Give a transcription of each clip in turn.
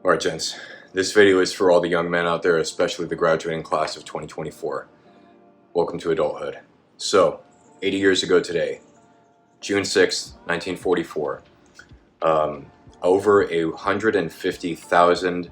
Alright gents, this video is for all the young men out there, especially the graduating class of 2024. Welcome to adulthood. So, 80 years ago today, June 6th, 1944, over 150,000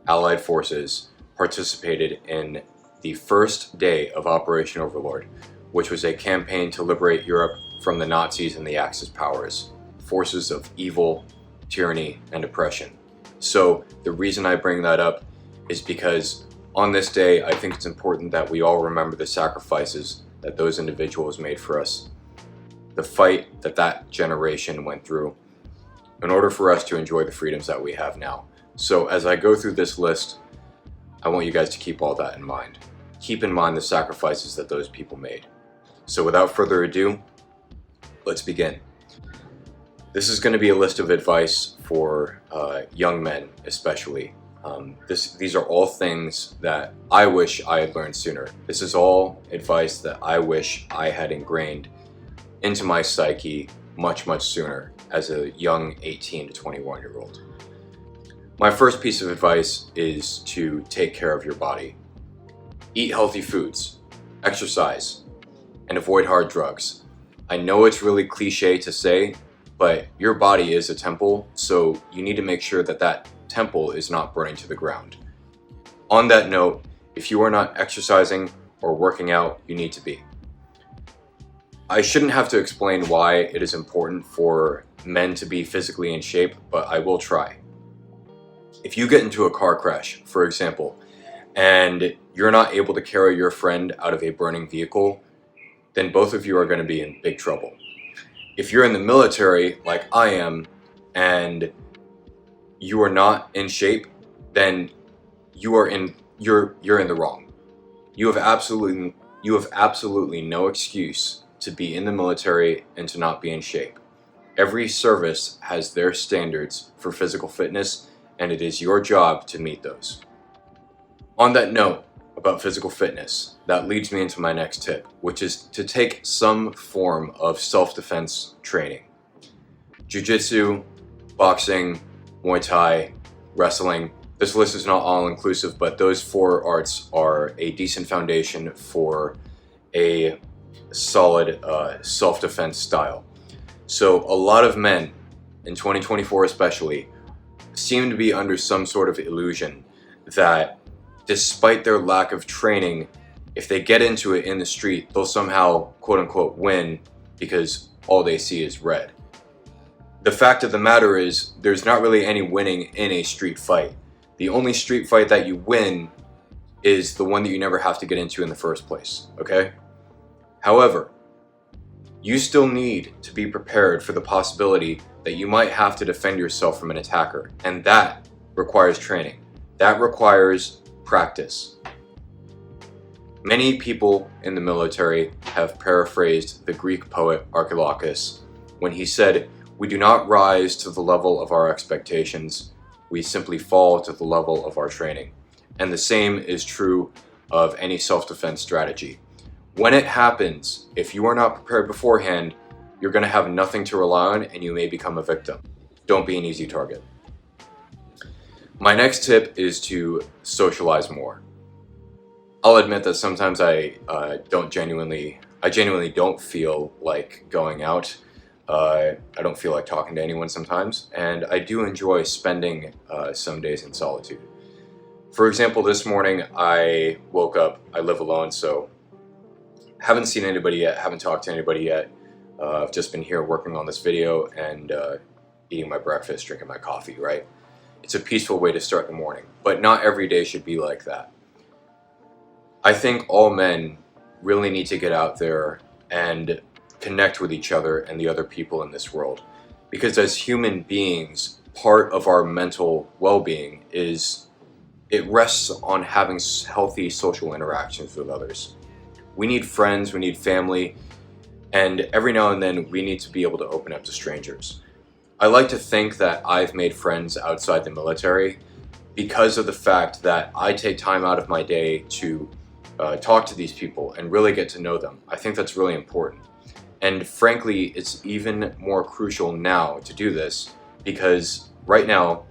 Allied forces participated in the first day of Operation Overlord, which was a campaign to liberate Europe from the Nazis and the Axis powers, forces of evil, tyranny, and oppression. So the reason I bring that up is because on this day, I think it's important that we all remember the sacrifices that those individuals made for us, the fight that that generation went through in order for us to enjoy the freedoms that we have now. So as I go through this list, I want you guys to keep all that in mind. Keep in mind the sacrifices that those people made. So without further ado, let's begin. This is going to be a list of advice for young men especially. These are all things that I wish I had learned sooner. This is all advice that I wish I had ingrained into my psyche much sooner as a young 18 to 21-year-old. My first piece of advice is to take care of your body. Eat healthy foods, exercise, and avoid hard drugs. I know it's really cliche to say, but your body is a temple, so you need to make sure that that temple is not burning to the ground. On that note, if you are not exercising or working out, you need to be. I shouldn't have to explain why it is important for men to be physically in shape, but I will try. If you get into a car crash, for example, and you're not able to carry your friend out of a burning vehicle, then both of you are going to be in big trouble. If you're in the military, like I am, and you are not in shape, then you're in the wrong. You have absolutely no excuse to be in the military and to not be in shape. Every service has their standards for physical fitness, and it is your job to meet those. On that note about physical fitness, that leads me into my next tip, which is to take some form of self-defense training. Jiu-jitsu, boxing, Muay Thai, wrestling. This list is not all-inclusive, but those four arts are a decent foundation for a solid self-defense style. So a lot of men, in 2024 especially, seem to be under some sort of illusion that despite their lack of training, if they get into it in the street, they'll somehow quote-unquote win because all they see is red. The fact of the matter is, there's not really any winning in a street fight. The only street fight that you win is the one that you never have to get into in the first place, okay? However, you still need to be prepared for the possibility that you might have to defend yourself from an attacker, and that requires training. That requires practice. Many people in the military have paraphrased the Greek poet Archilochus when he said, "We do not rise to the level of our expectations, we simply fall to the level of our training." And the same is true of any self-defense strategy. When it happens, if you are not prepared beforehand, you're going to have nothing to rely on and you may become a victim. Don't be an easy target. My next tip is to socialize more. I'll admit that sometimes I genuinely don't feel like going out. I don't feel like talking to anyone sometimes, and I do enjoy spending some days in solitude. For example, this morning I woke up. I live alone, so haven't seen anybody yet, haven't talked to anybody yet. I've just been here working on this video and eating my breakfast, drinking my coffee, right? It's a peaceful way to start the morning, but not every day should be like that. I think all men really need to get out there and connect with each other and the other people in this world. Because as human beings, part of our mental well-being it rests on having healthy social interactions with others. We need friends, we need family, and every now and then we need to be able to open up to strangers. I like to think that I've made friends outside the military because of the fact that I take time out of my day to talk to these people and really get to know them. I think that's really important. And frankly, it's even more crucial now to do this because right now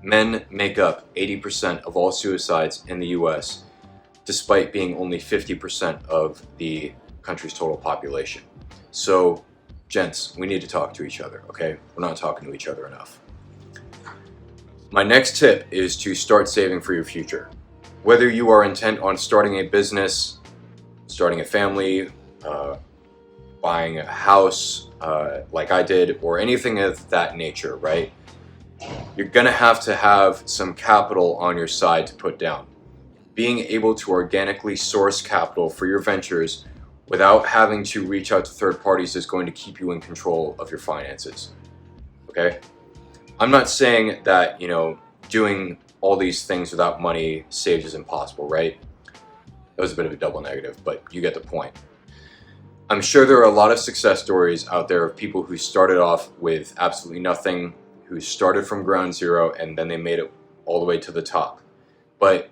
Men make up 80% of all suicides in the US, despite being only 50% of the country's total population. So, gents, we need to talk to each other, okay? We're not talking to each other enough. My next tip is to start saving for your future. Whether you are intent on starting a business, starting a family, buying a house like I did, or anything of that nature, right? You're gonna have to have some capital on your side to put down. Being able to organically source capital for your ventures without having to reach out to third parties is going to keep you in control of your finances, okay? I'm not saying that, doing all these things without money saved is impossible, right? That was a bit of a double negative, but you get the point. I'm sure there are a lot of success stories out there of people who started off with absolutely nothing, who started from ground zero, and then they made it all the way to the top. But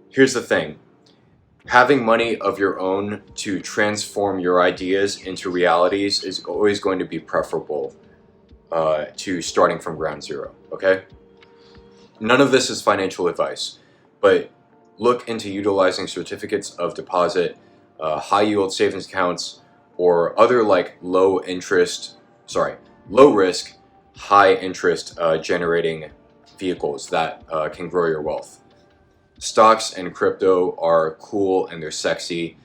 here's the thing. Having money of your own to transform your ideas into realities is always going to be preferable to starting from ground zero, okay? None of this is financial advice, but look into utilizing certificates of deposit, high yield savings accounts, or other like low risk, high interest generating vehicles that can grow your wealth. Stocks and crypto are cool and they're sexy,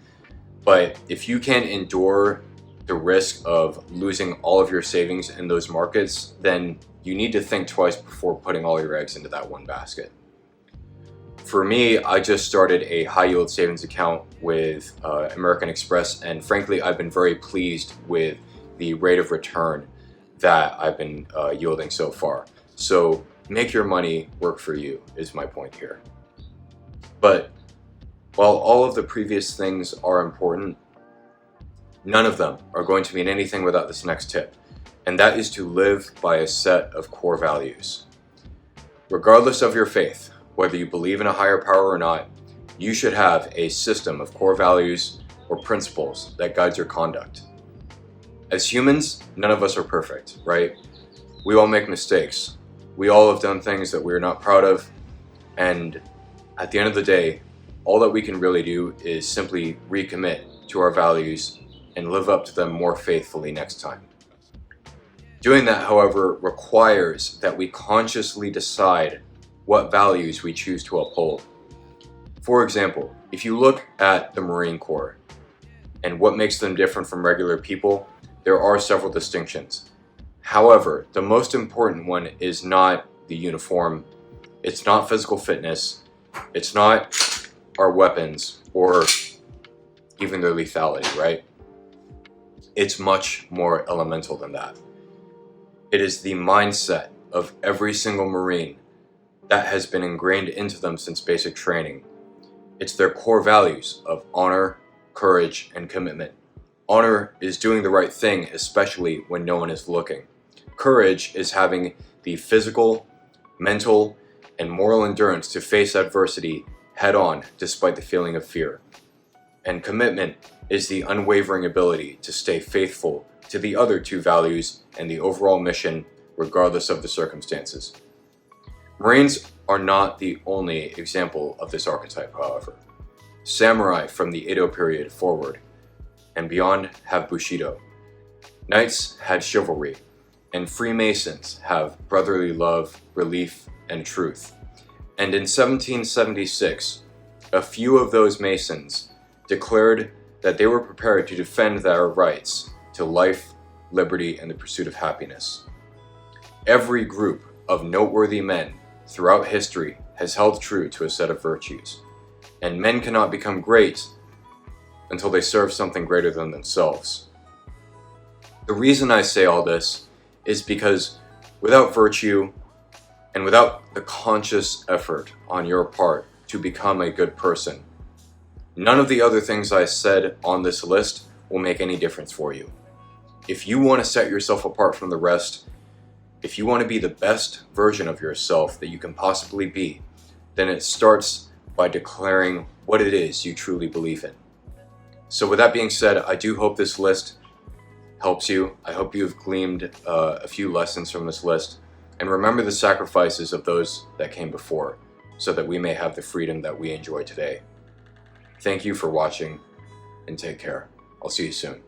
but if you can endure the risk of losing all of your savings in those markets, then you need to think twice before putting all your eggs into that one basket. For me, I just started a high yield savings account with American Express, and frankly, I've been very pleased with the rate of return that I've been yielding so far. So make your money work for you is my point here. But while all of the previous things are important, none of them are going to mean anything without this next tip, and that is to live by a set of core values. Regardless of your faith, whether you believe in a higher power or not, you should have a system of core values or principles that guides your conduct. As humans, none of us are perfect, right? We all make mistakes. We all have done things that we're not proud of, and at the end of the day, all that we can really do is simply recommit to our values and live up to them more faithfully next time. Doing that, however, requires that we consciously decide what values we choose to uphold. For example, if you look at the Marine Corps and what makes them different from regular people, there are several distinctions. However, the most important one is not the uniform, it's not physical fitness, it's not our weapons or even their lethality, right? It's much more elemental than that. It is the mindset of every single Marine that has been ingrained into them since basic training. It's their core values of honor, courage, and commitment. Honor is doing the right thing, especially when no one is looking. Courage is having the physical, mental, and moral endurance to face adversity head on despite the feeling of fear. And commitment is the unwavering ability to stay faithful to the other two values and the overall mission regardless of the circumstances. Marines are not the only example of this archetype, however. Samurai from the Edo period forward and beyond have Bushido. Knights had chivalry, and Freemasons have brotherly love, relief, and truth. And in 1776, a few of those Masons declared that they were prepared to defend their rights to life, liberty, and the pursuit of happiness. Every group of noteworthy men throughout history has held true to a set of virtues, and men cannot become great until they serve something greater than themselves. The reason I say all this is because without virtue and without the conscious effort on your part to become a good person, none of the other things I said on this list will make any difference for you. If you want to set yourself apart from the rest, if you want to be the best version of yourself that you can possibly be, then it starts by declaring what it is you truly believe in. So with that being said, I do hope this list helps you. I hope you've gleaned a few lessons from this list. and remember the sacrifices of those that came before, so that we may have the freedom that we enjoy today. Thank you for watching, and take care. I'll see you soon.